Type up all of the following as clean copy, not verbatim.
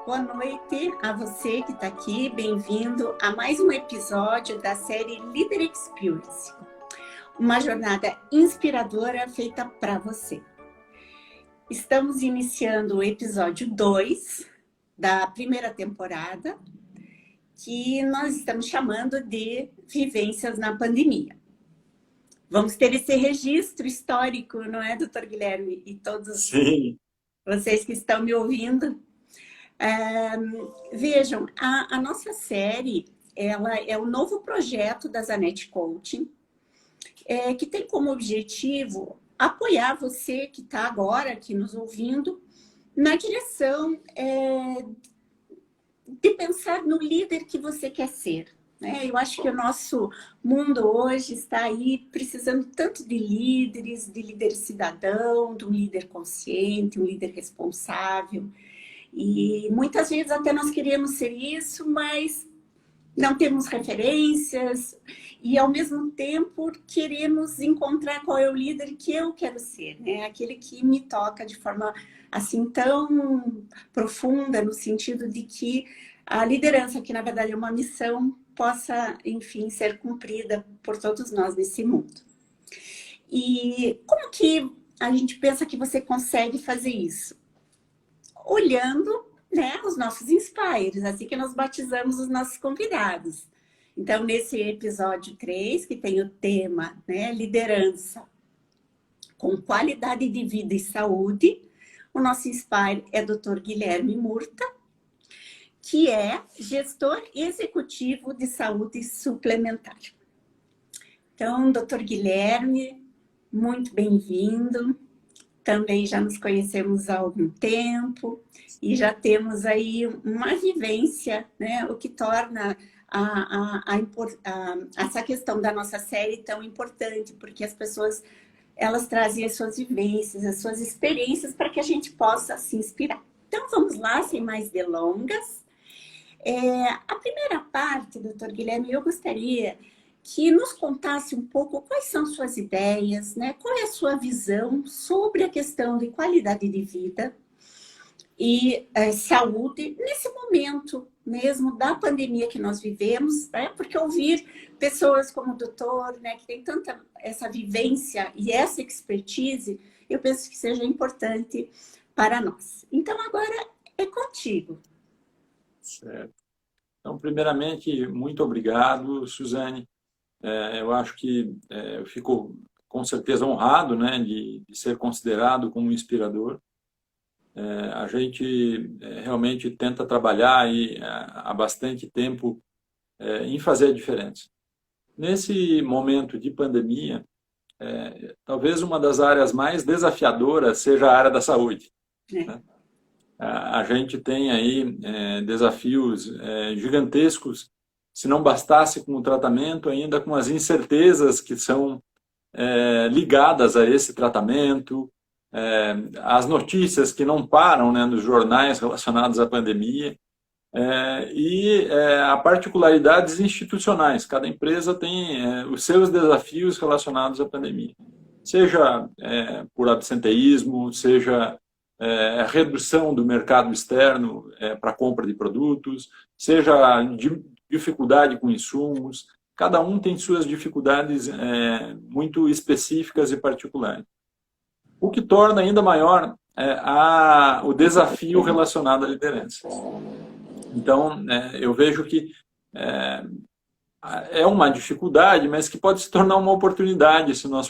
Boa noite a você que está aqui, bem-vindo a mais um episódio da série Leader Experience, uma jornada inspiradora feita para você. Estamos iniciando o episódio 2 da primeira temporada, que nós estamos chamando de Vivências na Pandemia. Vamos ter esse registro histórico, não é, doutor Guilherme? E todos Sim. vocês que estão me ouvindo. Vejam, a nossa série, ela é o novo projeto da Zanetti Coaching, que tem como objetivo apoiar você que está agora aqui nos ouvindo na direção de pensar no líder que você quer ser. Né? Eu acho que o nosso mundo hoje está aí precisando tanto de líder cidadão, de um líder consciente, um líder responsável. E muitas vezes até nós queremos ser isso, mas não temos referências e, ao mesmo tempo, queremos encontrar qual é o líder que eu quero ser, né? Aquele que me toca de forma assim tão profunda, no sentido de que a liderança, que na verdade é uma missão, possa, enfim, ser cumprida por todos nós nesse mundo. E como que a gente pensa que você consegue fazer isso? Olhando, né, os nossos inspires, assim que nós batizamos os nossos convidados. Então, nesse episódio 3, que tem o tema, né, liderança com qualidade de vida e saúde, o nosso inspire é Dr. Guilherme Murta, que é gestor executivo de saúde suplementar. Então, Dr. Guilherme, muito bem-vindo. Também já nos conhecemos há algum tempo e já temos aí uma vivência, né? O que torna essa questão da nossa série tão importante, porque as pessoas, elas trazem as suas vivências, as suas experiências para que a gente possa se inspirar. Então, vamos lá, sem mais delongas. A primeira parte, doutor Guilherme, eu gostaria que nos contasse um pouco quais são suas ideias, né? Qual é a sua visão sobre a questão de qualidade de vida e saúde nesse momento mesmo da pandemia que nós vivemos, né? Porque ouvir pessoas como o doutor, né, que tem tanta essa vivência e essa expertise, eu penso que seja importante para nós. Então, agora é contigo. Certo. Então, primeiramente, muito obrigado, Suzane. Eu acho que eu fico com certeza honrado, né, de ser considerado como inspirador. A gente realmente tenta trabalhar aí, há bastante tempo em fazer a diferença. Nesse momento de pandemia, talvez uma das áreas mais desafiadoras seja a área da saúde. Né? A gente tem aí desafios gigantescos, se não bastasse com o tratamento, ainda com as incertezas que são ligadas a esse tratamento, as notícias que não param, né, nos jornais relacionados à pandemia, e a particularidades institucionais. Cada empresa tem os seus desafios relacionados à pandemia. Seja por absenteísmo, seja a redução do mercado externo para a compra de produtos, seja dificuldade com insumos, cada um tem suas dificuldades muito específicas e particulares. O que torna ainda maior o desafio relacionado à liderança. Então, eu vejo que é uma dificuldade, mas que pode se tornar uma oportunidade se nós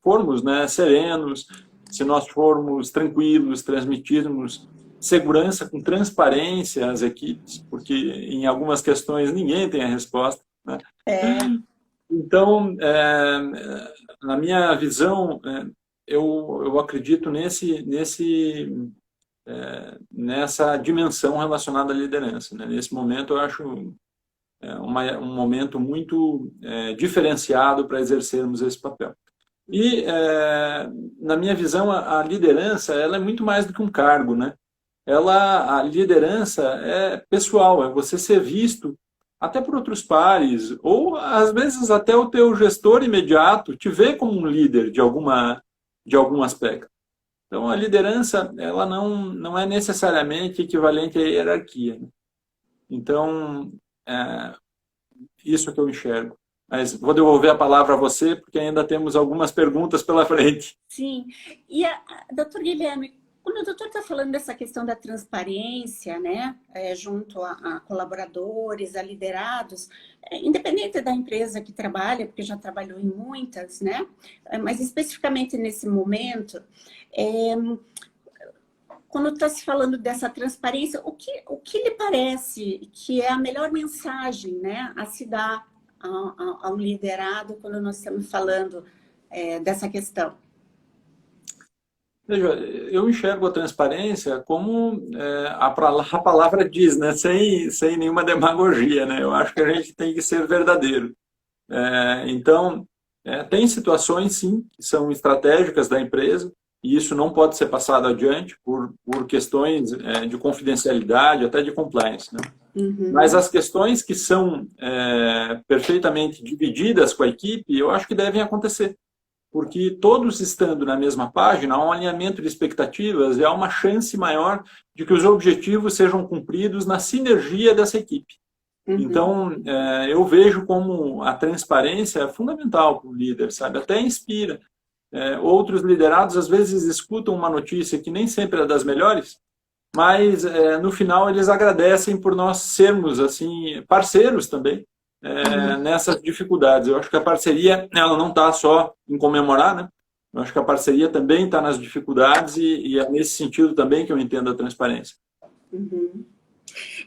formos, né, serenos, se nós formos tranquilos, transmitirmos segurança com transparência às equipes, porque em algumas questões ninguém tem a resposta. Né? Então, na minha visão, eu acredito nessa dimensão relacionada à liderança. Né? Nesse momento, eu acho um momento muito diferenciado para exercermos esse papel. E, na minha visão, a liderança ela é muito mais do que um cargo, né? A liderança é pessoal, é você ser visto até por outros pares, ou às vezes até o teu gestor imediato te vê como um líder de algum aspecto. Então, a liderança, ela não é necessariamente equivalente à hierarquia, né? Então, isso que eu enxergo. Mas vou devolver a palavra a você, porque ainda temos algumas perguntas pela frente. Sim. E, doutor Guilherme, quando o doutor está falando dessa questão da transparência, né, junto a colaboradores, a liderados, independente da empresa que trabalha, porque já trabalhou em muitas, né, mas especificamente nesse momento, quando está se falando dessa transparência, o que lhe parece que é a melhor mensagem, né, a se dar ao liderado quando nós estamos falando dessa questão? Veja, eu enxergo a transparência como a palavra diz, né? Sem nenhuma demagogia, né? Eu acho que a gente tem que ser verdadeiro. Então, tem situações, sim, que são estratégicas da empresa, e isso não pode ser passado adiante por questões de confidencialidade, até de compliance, né? Uhum. Mas as questões que são perfeitamente divididas com a equipe, eu acho que devem acontecer. Porque todos estando na mesma página, há um alinhamento de expectativas e há uma chance maior de que os objetivos sejam cumpridos na sinergia dessa equipe. Uhum. Então, eu vejo como a transparência é fundamental para o líder, sabe? Até inspira. Outros liderados, às vezes, escutam uma notícia que nem sempre é das melhores, mas, no final, eles agradecem por nós sermos, assim, parceiros também, nessas dificuldades. Eu acho que a parceria, ela não está só em comemorar, né? Eu acho que a parceria também está nas dificuldades e é nesse sentido também que eu entendo a transparência. Uhum.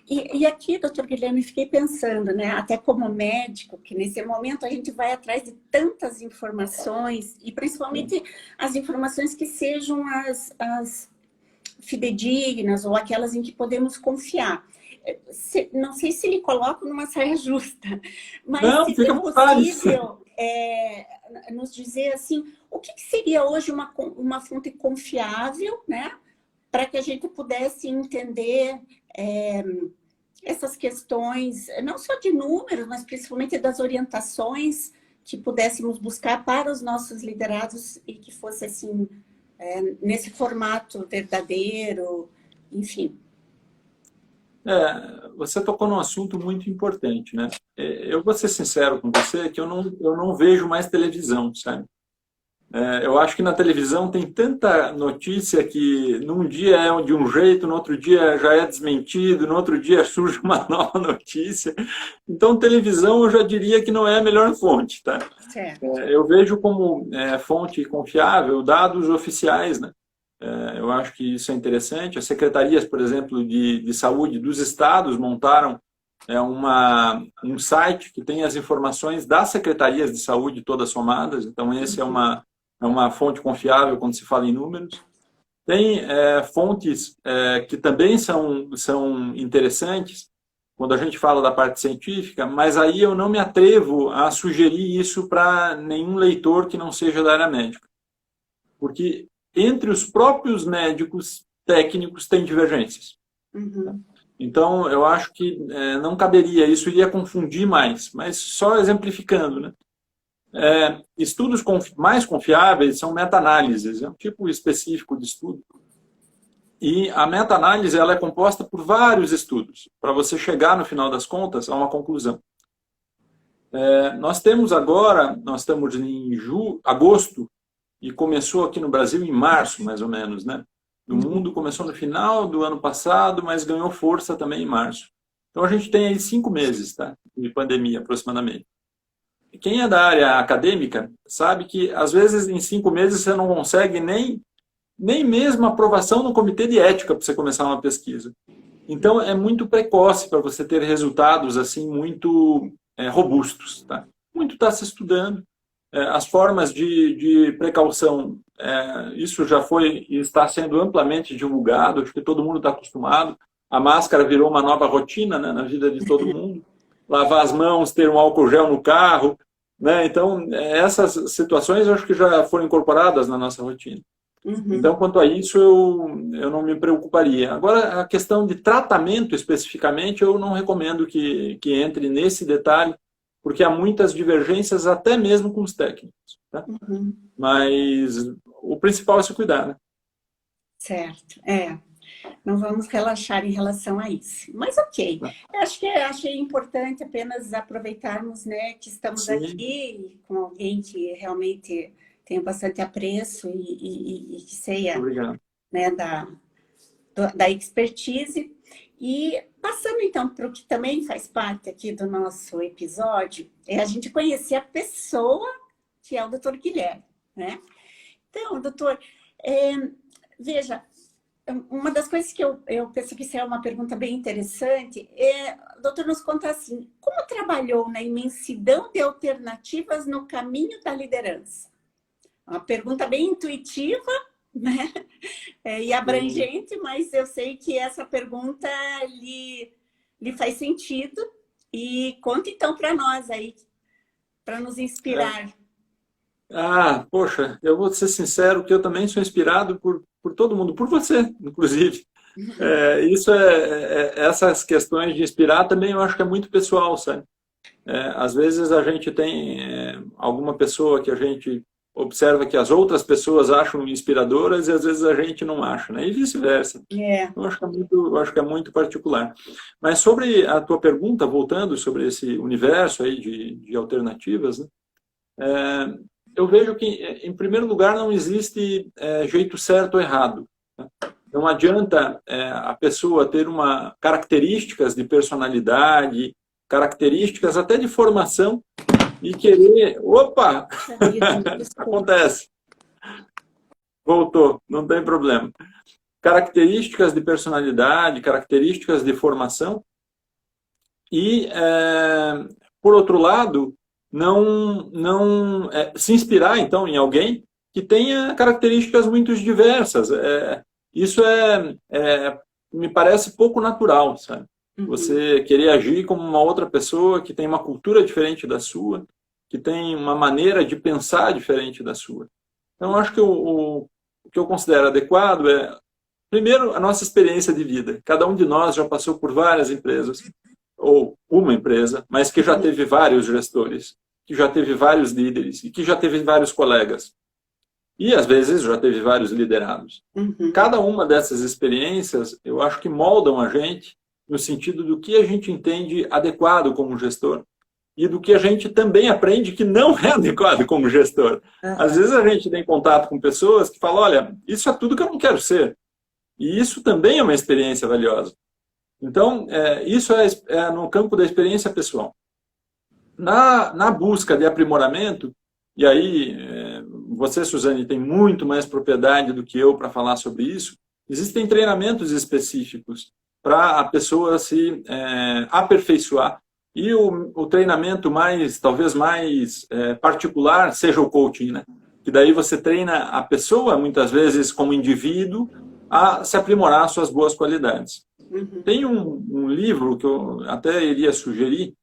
E aqui, doutor Guilherme, fiquei pensando, né, até como médico, que nesse momento a gente vai atrás de tantas informações, e principalmente as informações que sejam as fidedignas ou aquelas em que podemos confiar. Não sei se lhe coloco numa saia justa, mas não, se fica é possível nos dizer assim, o que seria hoje uma fonte confiável, né, para que a gente pudesse entender essas questões, não só de números, mas principalmente das orientações que pudéssemos buscar para os nossos liderados e que fosse assim, nesse formato verdadeiro, enfim. Você tocou num assunto muito importante, né? Eu vou ser sincero com você que eu não vejo mais televisão, sabe? Eu acho que na televisão tem tanta notícia que num dia é de um jeito, no outro dia já é desmentido, no outro dia surge uma nova notícia. Então, televisão eu já diria que não é a melhor fonte, tá? Certo. Eu vejo como fonte confiável dados oficiais, né? Eu acho que isso é interessante. As secretarias, por exemplo, de saúde dos estados montaram um site que tem as informações das secretarias de saúde todas somadas. Então, esse é uma fonte confiável quando se fala em números. Tem fontes que também são interessantes quando a gente fala da parte científica, mas aí eu não me atrevo a sugerir isso para nenhum leitor que não seja da área médica. Porque entre os próprios médicos técnicos tem divergências. Uhum. Então, eu acho que não caberia, isso iria confundir mais, mas só exemplificando, né? Estudos mais confiáveis são meta-análises, é um tipo específico de estudo. E a meta-análise ela é composta por vários estudos, para você chegar, no final das contas, a uma conclusão. Nós estamos em agosto, e começou aqui no Brasil em março, mais ou menos, né? No mundo começou no final do ano passado, mas ganhou força também em março. Então a gente tem aí 5 meses, tá? De pandemia, aproximadamente. Quem é da área acadêmica sabe que, às vezes, em 5 meses você não consegue nem mesmo aprovação no comitê de ética para você começar uma pesquisa. Então, é muito precoce para você ter resultados assim muito robustos. Tá? Muito está se estudando. As formas de precaução, isso já foi e está sendo amplamente divulgado, acho que todo mundo está acostumado. A máscara virou uma nova rotina, né, na vida de todo mundo. Lavar as mãos, ter um álcool gel no carro. Né? Então, essas situações eu acho que já foram incorporadas na nossa rotina. Uhum. Então, quanto a isso, eu não me preocuparia. Agora, a questão de tratamento especificamente, eu não recomendo que entre nesse detalhe, porque há muitas divergências até mesmo com os técnicos. Tá? Uhum. Mas o principal é se cuidar, né? certo. Não vamos relaxar em relação a isso. Mas ok, eu acho que achei importante apenas aproveitarmos, né, que estamos Sim, aqui com alguém que realmente tem bastante apreço e que seja, obrigado. né, da expertise. E passando então para o que também faz parte aqui do nosso episódio, é a gente conhecer a pessoa que é o doutor Guilherme, né? Então, doutor, é, veja, uma das coisas que eu penso que isso é uma pergunta bem interessante é, o doutor nos conta assim, como trabalhou na imensidão de alternativas no caminho da liderança? Uma pergunta bem intuitiva, né? E Sim. abrangente, mas eu sei que essa pergunta lhe faz sentido. E conta então para nós aí, para nos É. inspirar. Poxa, eu vou ser sincero que eu também sou inspirado por todo mundo, por você, inclusive. Essas questões de inspirar também eu acho que é muito pessoal, sabe? Às vezes a gente tem alguma pessoa que a gente observa que as outras pessoas acham inspiradoras e às vezes a gente não acha, né? E vice-versa. É. Eu acho que é muito particular. Mas sobre a tua pergunta, voltando sobre esse universo aí de alternativas, né? Eu vejo que, em primeiro lugar, não existe jeito certo ou errado. Né? Não adianta a pessoa ter características de personalidade, características até de formação e querer. Opa! Puxa vida, me desculpa. Acontece, voltou, não tem problema. Características de personalidade, características de formação e, por outro lado, não se inspirar, então, em alguém que tenha características muito diversas. Isso me parece pouco natural, sabe? Uhum. Você querer agir como uma outra pessoa que tem uma cultura diferente da sua, que tem uma maneira de pensar diferente da sua. Então, acho que o que eu considero adequado é, primeiro, a nossa experiência de vida. Cada um de nós já passou por várias empresas, ou uma empresa, mas que já teve vários gestores, que já teve vários líderes e que já teve vários colegas. E, às vezes, já teve vários liderados. Uhum. Cada uma dessas experiências, eu acho que moldam a gente no sentido do que a gente entende adequado como gestor e do que a gente também aprende que não é adequado como gestor. Às Aham. vezes a gente tem contato com pessoas que falam, olha, isso é tudo que eu não quero ser. E isso também é uma experiência valiosa. Então, isso é no campo da experiência pessoal. Na busca de aprimoramento, e aí você, Suzane, tem muito mais propriedade do que eu para falar sobre isso, existem treinamentos específicos para a pessoa se aperfeiçoar. E o treinamento talvez mais particular, seja o coaching, né? Que daí você treina a pessoa, muitas vezes como indivíduo, a se aprimorar suas boas qualidades. Uhum. Tem um livro que eu até iria sugerir,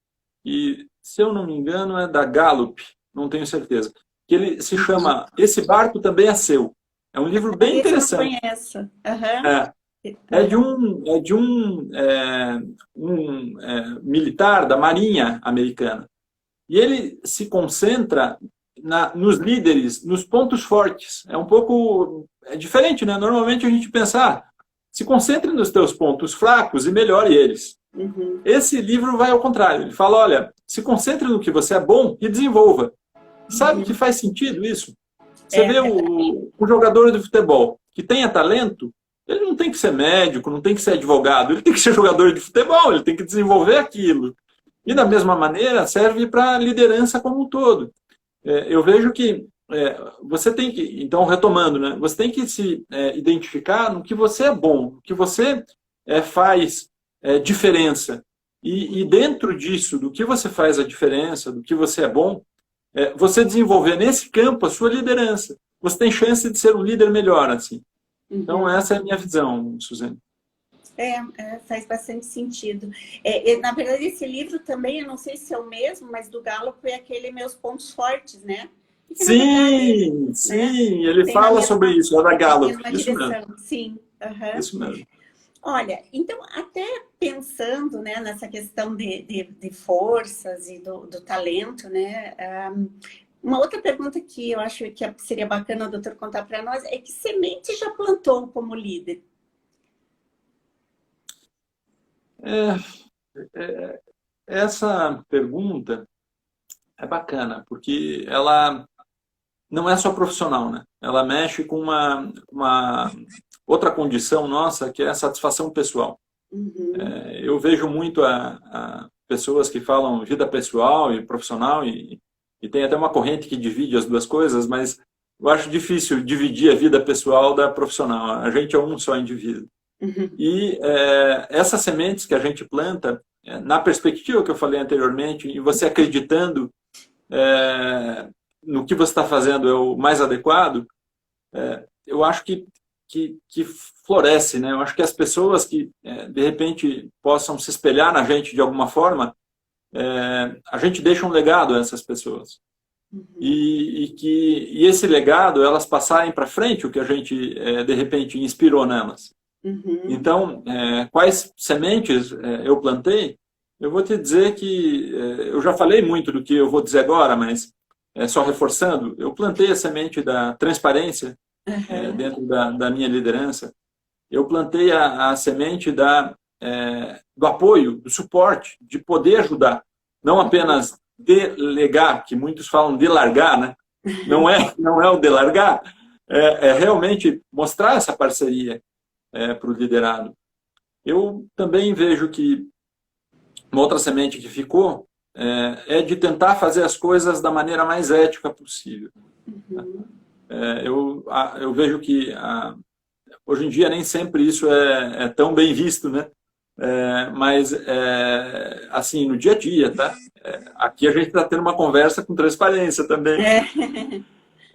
e, se eu não me engano, é da Gallup, não tenho certeza, que ele se Uhum. chama Esse Barco Também é Seu. É um livro bem Esse eu não interessante. conheço. Aham. É, Aham. é de um militar da Marinha Americana. E ele se concentra nos líderes, nos pontos fortes. É um pouco diferente, né? Normalmente a gente pensa, se concentre nos teus pontos fracos e melhore eles. Uhum. Esse livro vai ao contrário. Ele fala, olha, se concentre no que você é bom e desenvolva. Sabe que Uhum. faz sentido isso? Você É vê verdade. o jogador de futebol que tenha talento, ele não tem que ser médico, não tem que ser advogado, ele tem que ser jogador de futebol, ele tem que desenvolver aquilo. E da mesma maneira serve para a liderança como um todo. Eu vejo que você tem que, então retomando, né, você tem que se identificar no que você é bom, no que você faz diferença. E dentro disso, do que você faz a diferença, do que você é bom, você desenvolver nesse campo a sua liderança. Você tem chance de ser um líder melhor, assim. Então, Uhum. essa é a minha visão, Suzane. Faz bastante sentido. Na verdade, esse livro também, eu não sei se é o mesmo, mas do Gallup é aquele Meus Pontos Fortes, né? E que, na verdade, Sim, né, sim, ele tem na fala sobre isso, é da Gallup. mesma Isso mesmo, direção. Sim. Aham. isso mesmo. Olha, então, até pensando, né, nessa questão de forças e do talento, né, Uma outra pergunta que eu acho que seria bacana o doutor contar para nós é que semente já plantou como líder? É, essa pergunta é bacana, porque ela não é só profissional, né? Ela mexe com uma outra condição nossa, que é a satisfação pessoal. Uhum. Eu vejo muito a pessoas que falam vida pessoal e profissional, e tem até uma corrente que divide as duas coisas, mas eu acho difícil dividir a vida pessoal da profissional. A gente é um só indivíduo. Uhum. E essas sementes que a gente planta, na perspectiva que eu falei anteriormente, e você acreditando no que você está fazendo é o mais adequado, eu acho que floresce, né? Eu acho que as pessoas que, de repente, possam se espelhar na gente de alguma forma, a gente deixa um legado a essas pessoas. Uhum. E esse legado, elas passarem para frente o que a gente, de repente, inspirou nelas. Uhum. Então, quais sementes eu plantei? Eu vou te dizer que eu já falei muito do que eu vou dizer agora, mas só reforçando, eu plantei a semente da transparência Uhum. dentro da minha liderança. Eu plantei a semente do apoio, do suporte, de poder ajudar, não apenas delegar, que muitos falam de largar, né? Não é o de largar, é realmente mostrar essa parceria para o liderado. Eu também vejo que uma outra semente que ficou é de tentar fazer as coisas da maneira mais ética possível. Uhum. Eu vejo que hoje em dia nem sempre isso é tão bem visto, né? Mas, assim, no dia a dia, tá? Aqui a gente está tendo uma conversa com transparência também. É.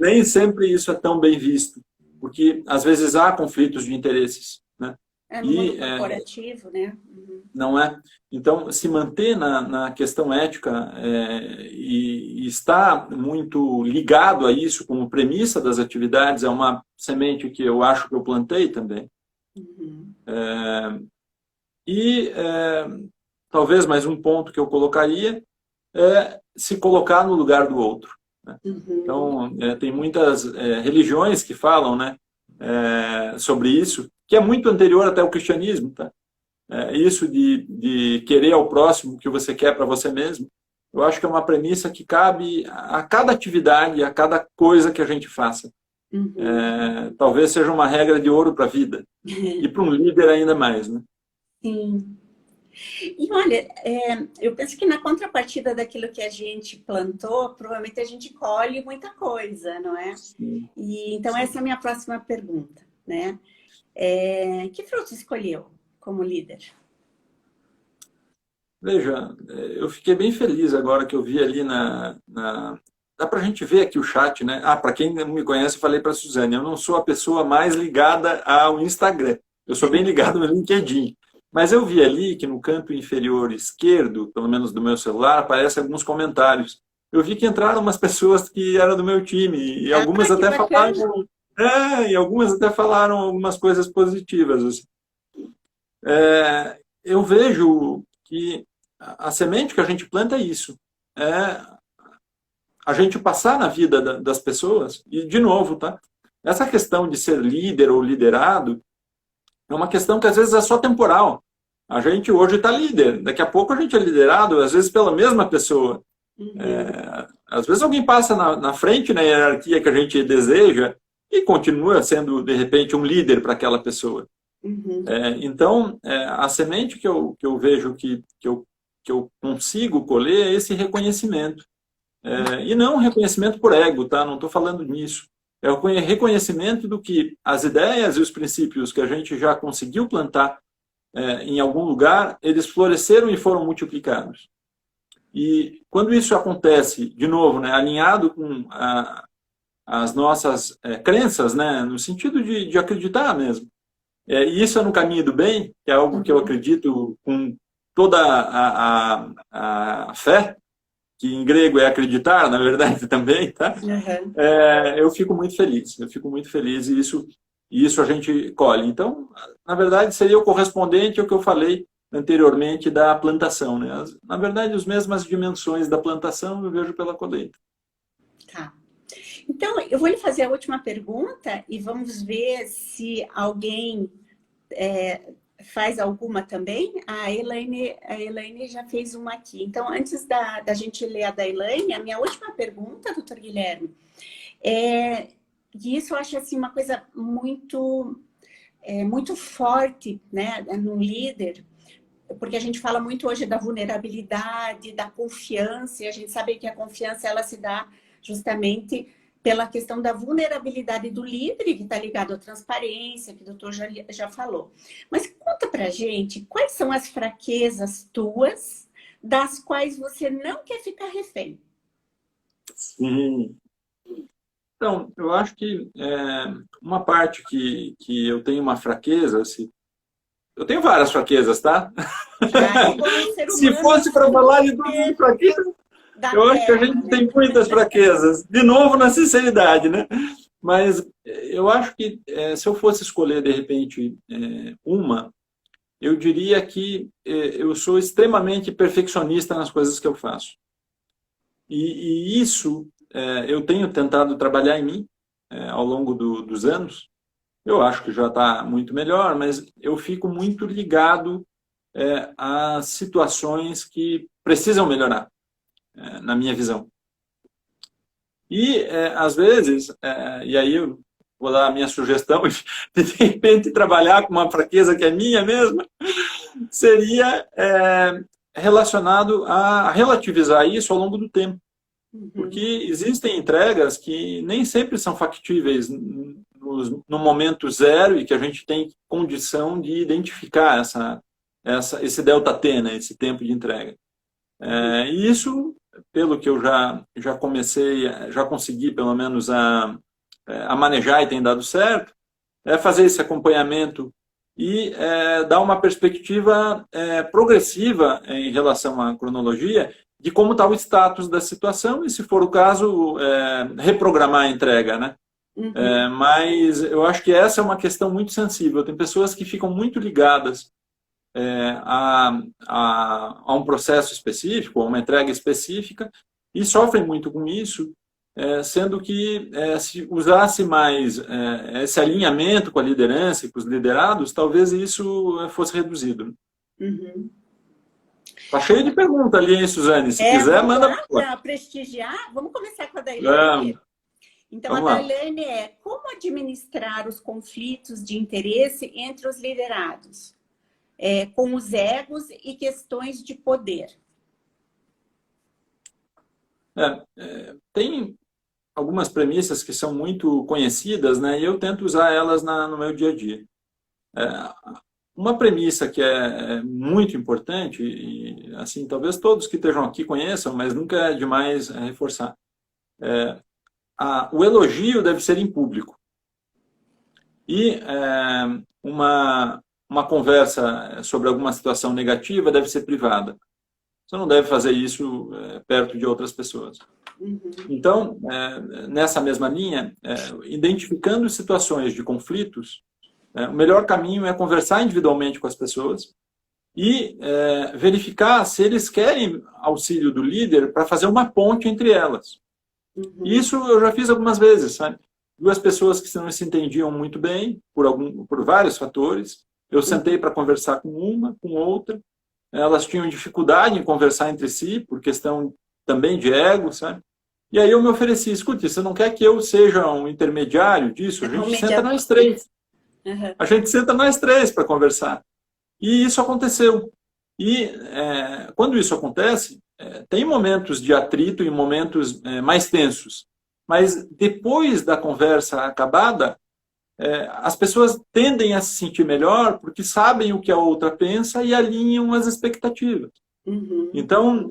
Nem sempre isso é tão bem visto, porque às vezes há conflitos de interesses, né? É no mundo E corporativo, né? Uhum. não é? Então, se manter na questão ética e estar muito ligado a isso como premissa das atividades é uma semente que eu acho que eu plantei também. Uhum. E talvez mais um ponto que eu colocaria é se colocar no lugar do outro, né? Uhum. Então, tem muitas religiões que falam, né, sobre isso, que é muito anterior até ao cristianismo, tá? Isso de querer ao próximo o que você quer para você mesmo, eu acho que é uma premissa que cabe a cada atividade, a cada coisa que a gente faça. Uhum. Talvez seja uma regra de ouro para a vida. E para um líder ainda mais, né? Sim. E olha, eu penso que na contrapartida daquilo que a gente plantou, provavelmente a gente colhe muita coisa, não é? Sim, E então sim. essa é a minha próxima pergunta, né? Que fruto escolheu como líder? Veja, eu fiquei bem feliz agora que eu vi ali Dá para a gente ver aqui o chat, né? Para quem não me conhece, eu falei para a Suzane, eu não sou a pessoa mais ligada ao Instagram. Eu sou bem ligado no LinkedIn. Mas eu vi ali que no canto inferior esquerdo, pelo menos do meu celular, aparecem alguns comentários. Eu vi que entraram umas pessoas que eram do meu time, e algumas Ah, que até bacana! falaram, algumas coisas positivas, assim. Eu vejo que a semente que a gente planta é isso. É a gente passar na vida das pessoas, e de novo, tá? Essa questão de ser líder ou liderado é uma questão que às vezes é só temporal. A gente hoje está líder, daqui a pouco a gente é liderado, às vezes pela mesma pessoa. Uhum. Às vezes alguém passa na frente na hierarquia que a gente deseja e continua sendo, de repente, um líder para aquela pessoa. Uhum. Então, a semente que eu vejo que eu consigo colher é esse reconhecimento. E não um reconhecimento por ego, tá? Não estou falando nisso. É o reconhecimento do que as ideias e os princípios que a gente já conseguiu plantar em algum lugar, eles floresceram e foram multiplicados. E quando isso acontece, de novo, né, alinhado com as nossas crenças, né, no sentido de acreditar mesmo, e isso é no caminho do bem, que é algo que eu Uhum. acredito com toda a fé, que em grego é acreditar, na verdade, também, tá? Uhum. Eu fico muito feliz. Eu fico muito feliz e isso a gente colhe. Então, na verdade, seria o correspondente ao que eu falei anteriormente da plantação, né? Na verdade, as mesmas dimensões da plantação eu vejo pela colheita. Tá. Então, eu vou lhe fazer a última pergunta e vamos ver se alguém faz alguma também. A Elaine já fez uma aqui. Então, antes da gente ler a da Elaine, a minha última pergunta, doutor Guilherme, e isso eu acho assim, uma coisa muito forte, né, num líder, porque a gente fala muito hoje da vulnerabilidade, da confiança, e a gente sabe que a confiança ela se dá justamente pela questão da vulnerabilidade do líder, que está ligado à transparência, que o doutor já falou. Mas conta pra gente, quais são as fraquezas tuas, das quais você não quer ficar refém? Sim. Então, eu acho que uma parte que eu tenho uma fraqueza, assim, eu tenho várias fraquezas, tá? Como ser Se humano fosse para falar de todas as fraquezas, da eu acho que a terra, gente né? tem muitas fraquezas. De novo, na sinceridade, né? Mas eu acho que se eu fosse escolher, de repente, uma, eu diria que eu sou extremamente perfeccionista nas coisas que eu faço. E isso eu tenho tentado trabalhar em mim ao longo dos anos. Eu acho que já está muito melhor, mas eu fico muito ligado às situações que precisam melhorar, na minha visão. E, às vezes, e aí eu vou dar a minha sugestão, de repente trabalhar com uma fraqueza que é minha mesma, seria relacionado a relativizar isso ao longo do tempo. Porque Uhum, existem entregas que nem sempre são factíveis no momento zero e que a gente tem condição de identificar esse delta T, né, esse tempo de entrega. uhum, E isso, pelo que eu já comecei, já consegui pelo menos a manejar e tem dado certo, é fazer esse acompanhamento e dar uma perspectiva progressiva em relação à cronologia de como está o status da situação e, se for o caso, reprogramar a entrega, né? uhum, Mas eu acho que essa é uma questão muito sensível. Tem pessoas que ficam muito ligadas a um processo específico, a uma entrega específica, e sofrem muito com isso, sendo que se usasse mais esse alinhamento com a liderança e com os liderados, talvez isso fosse reduzido. uhum. Tá cheio de perguntas ali, hein, Suzane? Se quiser, Vamos manda lá pra para prestigiar? Vamos começar com a lá. Dailane? Então, a Vamos lá. Dailane como administrar os conflitos de interesse entre os liderados, com os egos e questões de poder. Tem algumas premissas que são muito conhecidas, né? E eu tento usar elas no meu dia a dia. É, uma premissa que é muito importante, e assim, talvez todos que estejam aqui conheçam, mas nunca é demais reforçar. O elogio deve ser em público. E uma conversa sobre alguma situação negativa deve ser privada. Você não deve fazer isso perto de outras pessoas. Uhum, Então, nessa mesma linha, identificando situações de conflitos, o melhor caminho é conversar individualmente com as pessoas e verificar se eles querem auxílio do líder para fazer uma ponte entre elas. uhum, Isso eu já fiz algumas vezes, sabe? Duas pessoas que não se entendiam muito bem por vários fatores. Eu sentei uhum. para conversar com uma, com outra. Elas tinham dificuldade em conversar entre si por questão também de ego, sabe? E aí eu me ofereci, escute, você não quer que eu seja um intermediário disso? A O gente senta mediador. nós três. Uhum, A gente senta nós três para conversar. E isso aconteceu. E quando isso acontece, tem momentos de atrito e momentos mais tensos. Mas depois da conversa acabada, as pessoas tendem a se sentir melhor porque sabem o que a outra pensa e alinham as expectativas. uhum. Então,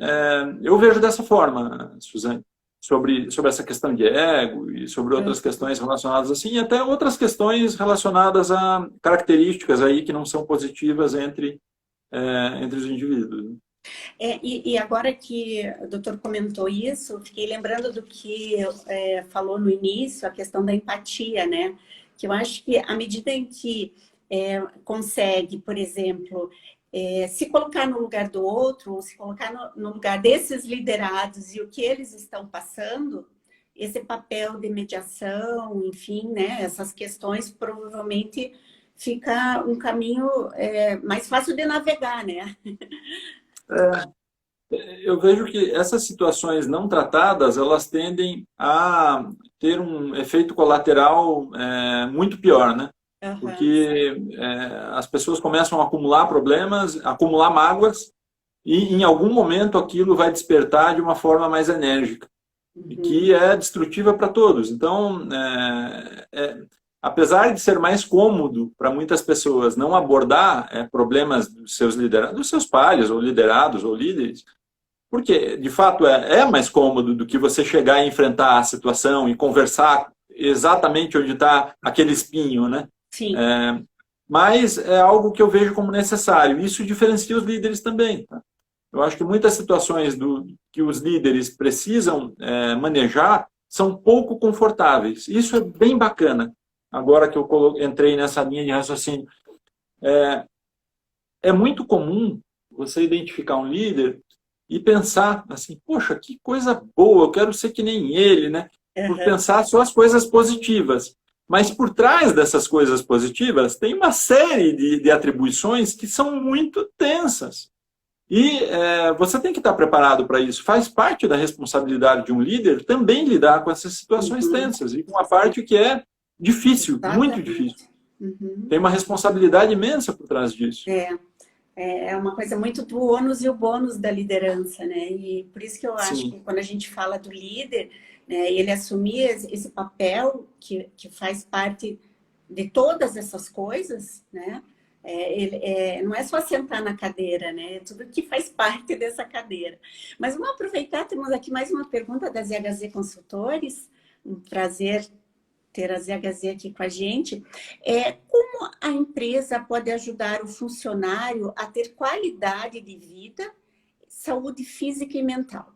eu vejo dessa forma, Suzane, sobre essa questão de ego e sobre outras questões relacionadas assim, e até outras questões relacionadas a características aí que não são positivas entre os indivíduos. E agora que o doutor comentou isso, fiquei lembrando do que falou no início, a questão da empatia, né? Que eu acho que à medida em que consegue, por exemplo, se colocar no lugar do outro, ou se colocar no lugar desses liderados e o que eles estão passando, esse papel de mediação, enfim, né, essas questões provavelmente fica um caminho mais fácil de navegar, né? Eu vejo que essas situações não tratadas, elas tendem a ter um efeito colateral muito pior, né? Aham, Porque as pessoas começam a acumular problemas, acumular mágoas, e em algum momento aquilo vai despertar de uma forma mais enérgica, e uhum, que é destrutiva para todos. Então, apesar de ser mais cômodo para muitas pessoas não abordar problemas dos seus liderados, dos seus pares, ou liderados, ou líderes, porque, de fato, é mais cômodo do que você chegar e enfrentar a situação e conversar exatamente onde está aquele espinho, né? sim, É, mas é algo que eu vejo como necessário. Isso diferencia os líderes também. Tá? Eu acho que muitas situações que os líderes precisam manejar são pouco confortáveis. Isso é bem bacana. Agora que eu entrei nessa linha de raciocínio. É muito comum você identificar um líder e pensar assim, poxa, que coisa boa, eu quero ser que nem ele, né? Por aham, pensar só as coisas positivas. Mas por trás dessas coisas positivas tem uma série de atribuições que são muito tensas. E você tem que estar preparado para isso. Faz parte da responsabilidade de um líder também lidar com essas situações uhum, tensas e com uma parte que é difícil, muito difícil. exatamente. Uhum. Tem uma responsabilidade imensa por trás disso. É uma coisa muito do ônus e o bônus da liderança, né? E por isso que eu acho que Sim. quando a gente fala do líder, né, ele assumir esse papel que faz parte de todas essas coisas, né? Não é só sentar na cadeira, né? É tudo que faz parte dessa cadeira. Mas vamos aproveitar, temos aqui mais uma pergunta da ZHZ Consultores. Um prazer ter a ZHZ aqui com a gente. Como a empresa pode ajudar o funcionário a ter qualidade de vida, saúde física e mental?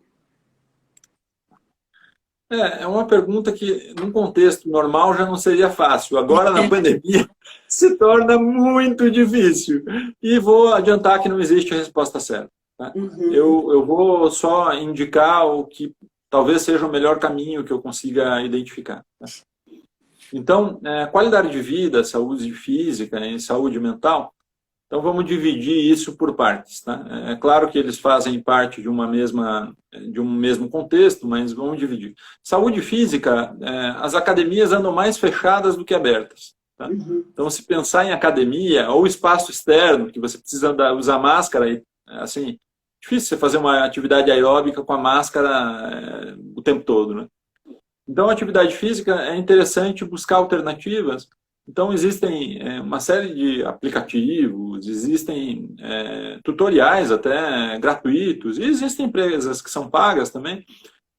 É uma pergunta que, num contexto normal, já não seria fácil. Agora, na pandemia, se torna muito difícil. E vou adiantar que não existe a resposta certa. Tá? Uhum, Eu vou só indicar o que talvez seja o melhor caminho que eu consiga identificar. Tá? Então, qualidade de vida, saúde física e saúde mental. Então vamos dividir isso por partes, tá? É claro que eles fazem parte de um mesmo contexto, mas vamos dividir. Saúde física, as academias andam mais fechadas do que abertas, tá? uhum, Então se pensar em academia ou espaço externo, que você precisa usar máscara, assim, difícil você fazer uma atividade aeróbica com a máscara o tempo todo, né? Então a atividade física é interessante buscar alternativas. Então, existem uma série de aplicativos, existem tutoriais até gratuitos, e existem empresas que são pagas também,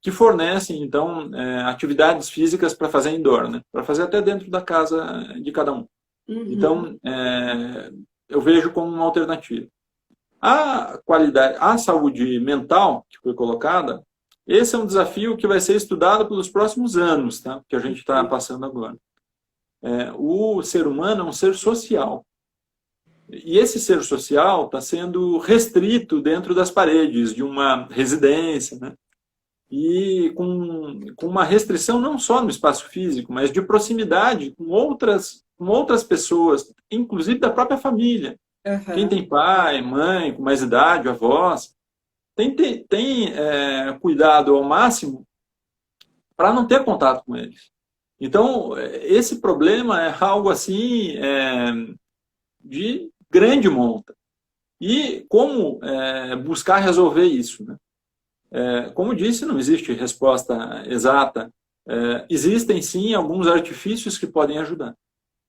que fornecem, então, atividades físicas para fazer indoor, né? Para fazer até dentro da casa de cada um. uhum, Então, eu vejo como uma alternativa. A qualidade, a saúde mental, que foi colocada, esse é um desafio que vai ser estudado pelos próximos anos, tá? Que a gente está passando agora. O ser humano é um ser social. E esse ser social está sendo restrito dentro das paredes de uma residência, né? E com uma restrição não só no espaço físico, mas de proximidade com outras pessoas, inclusive da própria família. Quem uhum, tem pai, mãe, com mais idade, avós, tem cuidado ao máximo para não ter contato com eles. Então, esse problema é algo assim de grande monta. E como buscar resolver isso? Né? Como disse, não existe resposta exata. Existem sim alguns artifícios que podem ajudar.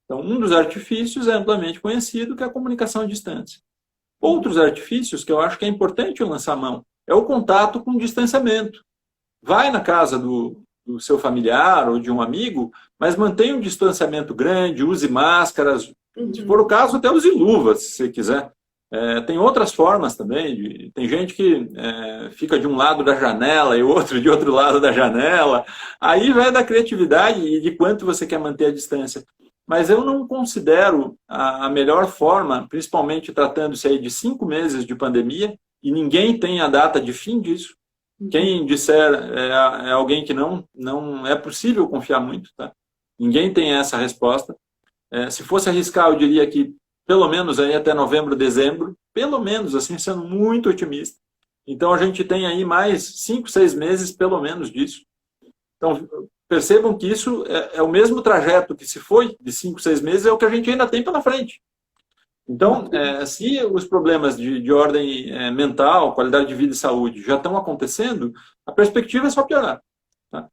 Então, um dos artifícios é amplamente conhecido, que é a comunicação à distância. Outros artifícios que eu acho que é importante lançar mão é o contato com distanciamento. Vai na casa do seu familiar ou de um amigo, mas mantenha um distanciamento grande, use máscaras, se for o uhum, caso, até use luvas, se você quiser. Tem outras formas também. Tem gente que fica de um lado da janela e outro de outro lado da janela. Aí vai da criatividade e de quanto você quer manter a distância. Mas eu não considero a melhor forma, principalmente tratando-se aí de 5 meses de pandemia, e ninguém tem a data de fim disso, Quem disser é alguém que não é possível confiar muito, tá? Ninguém tem essa resposta. Se fosse arriscar, eu diria que pelo menos aí até novembro, dezembro, pelo menos, assim, sendo muito otimista. Então, a gente tem aí mais 5, 6 meses, pelo menos, disso. Então, percebam que isso é o mesmo trajeto que se foi de 5, 6 meses, é o que a gente ainda tem pela frente. Então, se os problemas de ordem mental, qualidade de vida e saúde já estão acontecendo, a perspectiva é só piorar. Tá?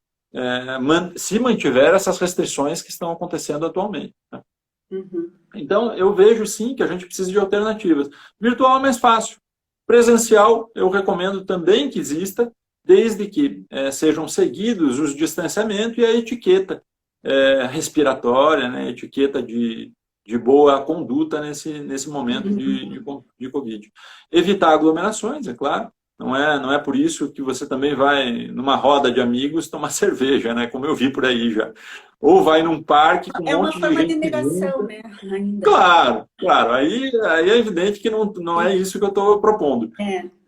Se mantiver essas restrições que estão acontecendo atualmente. Tá? Então, eu vejo sim que a gente precisa de alternativas. Virtual é mais fácil. Presencial, eu recomendo também que exista, desde que sejam seguidos os distanciamentos e a etiqueta respiratória, né, etiqueta de boa conduta nesse momento de Covid. Evitar aglomerações, é claro. Não é por isso que você também vai numa roda de amigos tomar cerveja, né, como eu vi por aí já. Ou vai num parque com um monte de gente. É uma forma de negação, né? Ainda. Claro. Aí é evidente que não é isso que eu estou propondo.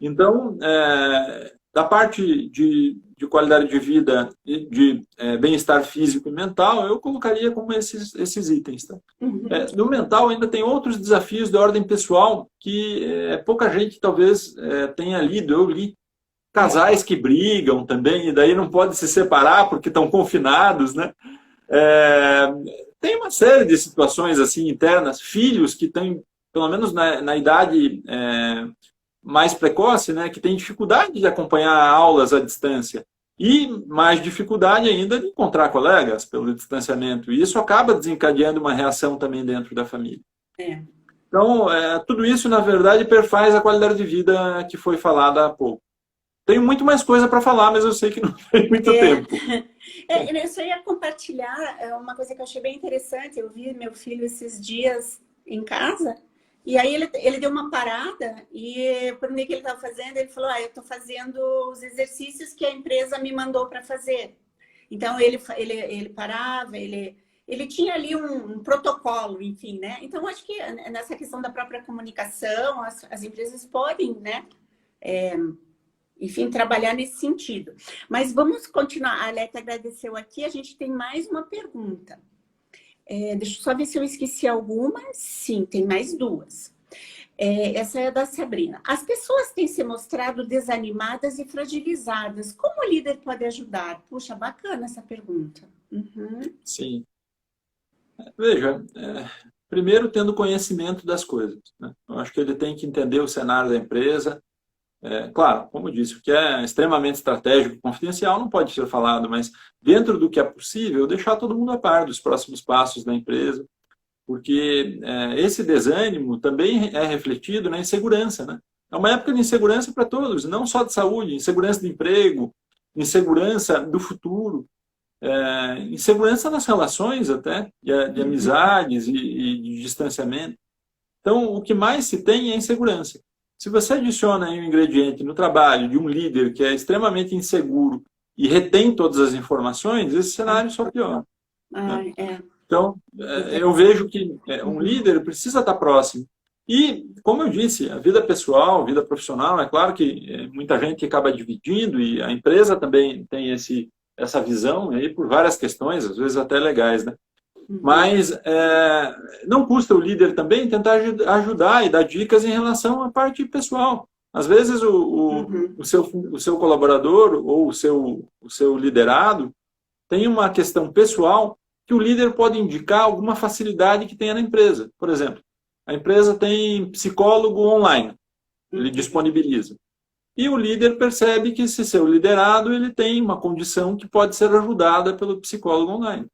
Então, da parte de qualidade de vida, de bem-estar físico e mental, eu colocaria como esses itens. Tá? No mental ainda tem outros desafios de ordem pessoal que pouca gente talvez tenha lido. Eu li casais que brigam também, e daí não podem se separar porque estão confinados, né? Tem uma série de situações assim internas, filhos que têm, pelo menos na idade mais precoce, né, que têm dificuldade de acompanhar aulas à distância e mais dificuldade ainda de encontrar colegas pelo distanciamento. E isso acaba desencadeando uma reação também dentro da família. Então, tudo isso, na verdade, perfaz a qualidade de vida que foi falada há pouco. Tenho muito mais coisa para falar, mas eu sei que não tem muito tempo. Eu só ia compartilhar uma coisa que eu achei bem interessante. Eu vi meu filho esses dias em casa, e aí ele deu uma parada, e eu perguntei o que ele estava fazendo. Ele falou, eu estou fazendo os exercícios que a empresa me mandou para fazer. Então, ele parava, ele tinha ali um protocolo, enfim, né? Então, acho que nessa questão da própria comunicação, as empresas podem, né? Enfim, trabalhar nesse sentido. Mas vamos continuar. A Aleta agradeceu aqui. A gente tem mais uma pergunta. Deixa eu só ver se eu esqueci alguma. Sim, tem mais duas. Essa é da Sabrina. As pessoas têm se mostrado desanimadas e fragilizadas. Como o líder pode ajudar? Puxa, bacana essa pergunta. Sim. Veja, primeiro tendo conhecimento das coisas. Né? Eu acho que ele tem que entender o cenário da empresa. Claro, como eu disse, o que é extremamente estratégico e confidencial não pode ser falado, mas dentro do que é possível, deixar todo mundo a par dos próximos passos da empresa, porque esse desânimo também é refletido na insegurança. Né? É uma época de insegurança para todos, não só de saúde, insegurança de emprego, insegurança do futuro, insegurança nas relações até, de amizades e de distanciamento. Então, o que mais se tem é insegurança. Se você adiciona aí um ingrediente no trabalho de um líder que é extremamente inseguro e retém todas as informações, esse cenário só piora. Né? Então, eu vejo que um líder precisa estar próximo. E, como eu disse, a vida pessoal, a vida profissional, é claro que muita gente acaba dividindo e a empresa também tem essa visão aí por várias questões, às vezes até legais, né? Mas não custa o líder também tentar ajudar e dar dicas em relação à parte pessoal. Às vezes o seu colaborador ou o seu liderado tem uma questão pessoal que o líder pode indicar alguma facilidade que tenha na empresa. Por exemplo, a empresa tem psicólogo online, ele disponibiliza. E o líder percebe que esse seu liderado ele tem uma condição que pode ser ajudada pelo psicólogo online.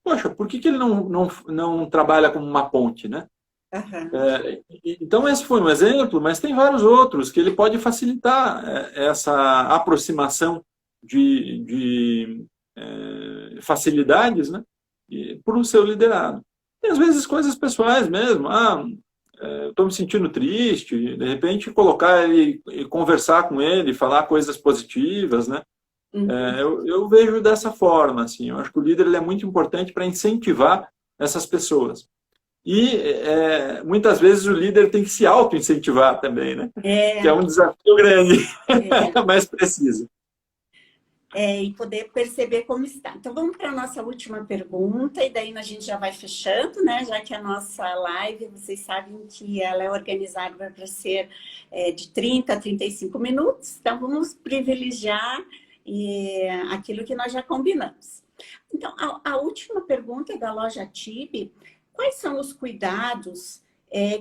Poxa, por que ele não trabalha como uma ponte, né? Então, esse foi um exemplo, mas tem vários outros que ele pode facilitar essa aproximação de facilidades, né? Por o seu liderado. E, às vezes, coisas pessoais mesmo. Estou me sentindo triste, de repente, colocar ele, conversar com ele, falar coisas positivas, né? Eu vejo dessa forma, assim, eu acho que o líder ele é muito importante para incentivar essas pessoas. E muitas vezes o líder tem que se auto-incentivar também, né? Que é um desafio grande, mas precisa. e poder perceber como está. Então, vamos para a nossa última pergunta, e daí a gente já vai fechando, né? Já que a nossa live, vocês sabem que ela é organizada para ser de 30 a 35 minutos, então vamos privilegiar aquilo que nós já combinamos. Então, a última pergunta é da loja TIB: quais são os cuidados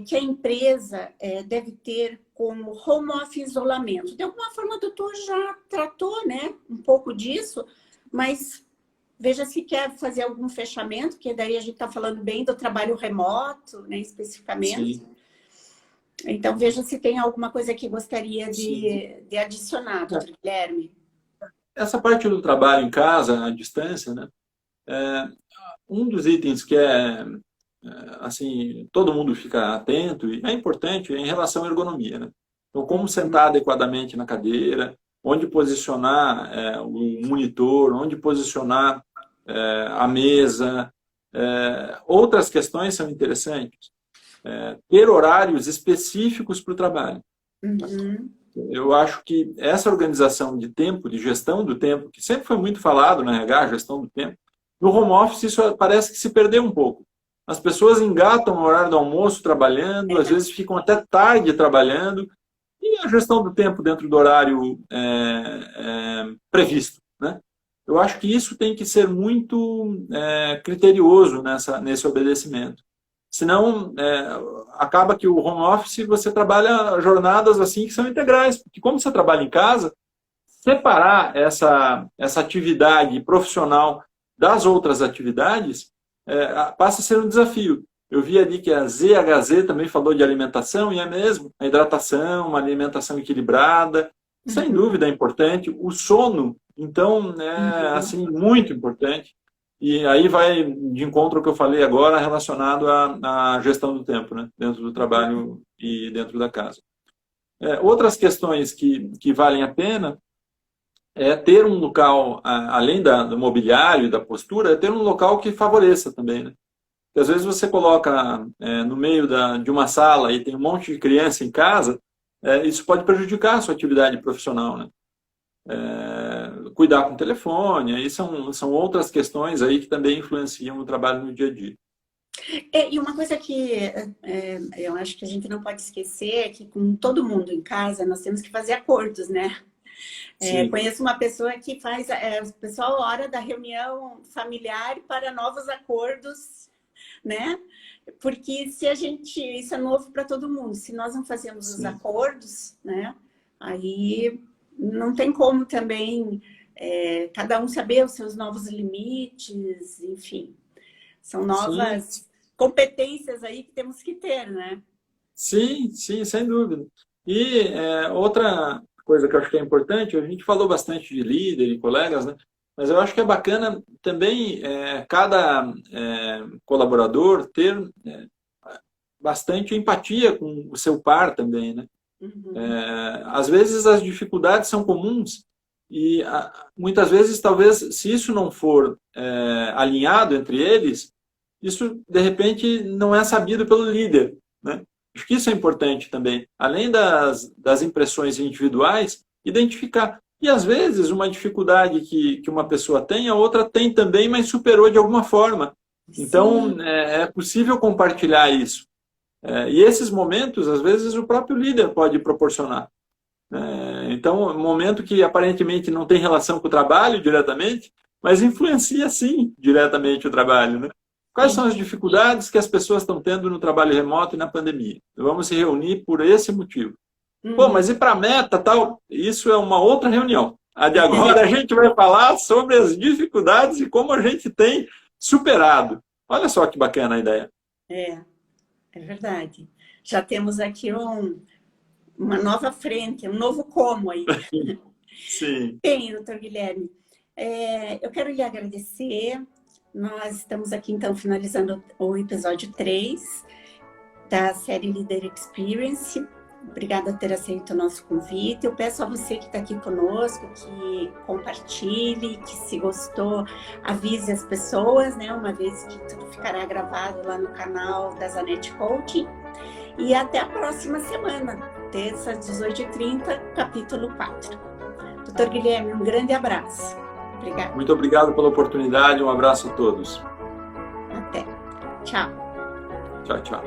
que a empresa deve ter com o home office isolamento? De alguma forma, o doutor já tratou, né, um pouco disso, mas veja se quer fazer algum fechamento, que daí a gente está falando bem do trabalho remoto, né, especificamente. Sim. Então, veja se tem alguma coisa que gostaria de adicionar, doutor Guilherme. Essa parte do trabalho em casa, à distância, né, um dos itens que assim, todo mundo fica atento, e é importante, em relação à ergonomia, né? Então, como sentar adequadamente na cadeira, onde posicionar o monitor, onde posicionar a mesa. Outras questões são interessantes. Ter horários específicos para o trabalho. Uhum. Eu acho que essa organização de tempo, de gestão do tempo, que sempre foi muito falado na RH, gestão do tempo, no home office isso parece que se perdeu um pouco. As pessoas engatam no horário do almoço trabalhando, às vezes ficam até tarde trabalhando, e a gestão do tempo dentro do horário previsto, né? Eu acho que isso tem que ser muito criterioso nesse obedecimento. Senão, acaba que o home office você trabalha jornadas assim que são integrais, porque como você trabalha em casa, separar essa atividade profissional das outras atividades passa a ser um desafio. Eu vi ali que a ZHZ também falou de alimentação, e é mesmo. A hidratação, uma alimentação equilibrada, sem dúvida é importante. O sono, então, assim, muito importante. E aí vai de encontro ao que eu falei agora, relacionado à gestão do tempo, né? Dentro do trabalho e dentro da casa. Outras questões que valem a pena ter um local, além do mobiliário e da postura, ter um local que favoreça também, né? Porque às vezes você coloca no meio de uma sala e tem um monte de criança em casa, isso pode prejudicar a sua atividade profissional, né? Cuidar com o telefone, aí são outras questões aí que também influenciam o trabalho no dia a dia. E uma coisa que eu acho que a gente não pode esquecer é que com todo mundo em casa nós temos que fazer acordos, né? Conheço uma pessoa que faz, o pessoal hora da reunião familiar para novos acordos, né? Porque se isso é novo para todo mundo, se nós não fazemos os acordos, né? Aí não tem como também cada um saber os seus novos limites, enfim. São novas competências aí que temos que ter, né? Sim, sem dúvida. E outra coisa que eu acho que é importante, a gente falou bastante de líder e colegas, né? Mas eu acho que é bacana também cada colaborador ter bastante empatia com o seu par também, né? Às vezes as dificuldades são comuns e muitas vezes, talvez, se isso não for alinhado entre eles, isso, de repente, não é sabido pelo líder, né? Acho que isso é importante também. Além das impressões individuais, identificar. E, às vezes, uma dificuldade que uma pessoa tem, a outra tem também, mas superou de alguma forma. Então, é possível compartilhar isso. E esses momentos, às vezes, o próprio líder pode proporcionar. Então, um momento que aparentemente não tem relação com o trabalho diretamente, mas influencia, sim, diretamente o trabalho, né? Quais são as dificuldades que as pessoas estão tendo no trabalho remoto e na pandemia? Vamos se reunir por esse motivo. Pô, mas e para a meta, tal? Isso é uma outra reunião. A de agora a gente vai falar sobre as dificuldades e como a gente tem superado. Olha só que bacana a ideia. É verdade. Já temos aqui uma nova frente, um novo como aí. Sim. Bem, doutor Guilherme, eu quero lhe agradecer. Nós estamos aqui, então, finalizando o episódio 3 da série Leader Experience. Obrigada por ter aceito o nosso convite. Eu peço a você que está aqui conosco que compartilhe, que se gostou, avise as pessoas, né? Uma vez que tudo ficará gravado lá no canal da Zanetti Coaching. E até a próxima semana, terça, às 18h30, capítulo 4. Doutor Guilherme, um grande abraço. Obrigada. Muito obrigado pela oportunidade, um abraço a todos. Até. Tchau. Tchau, tchau.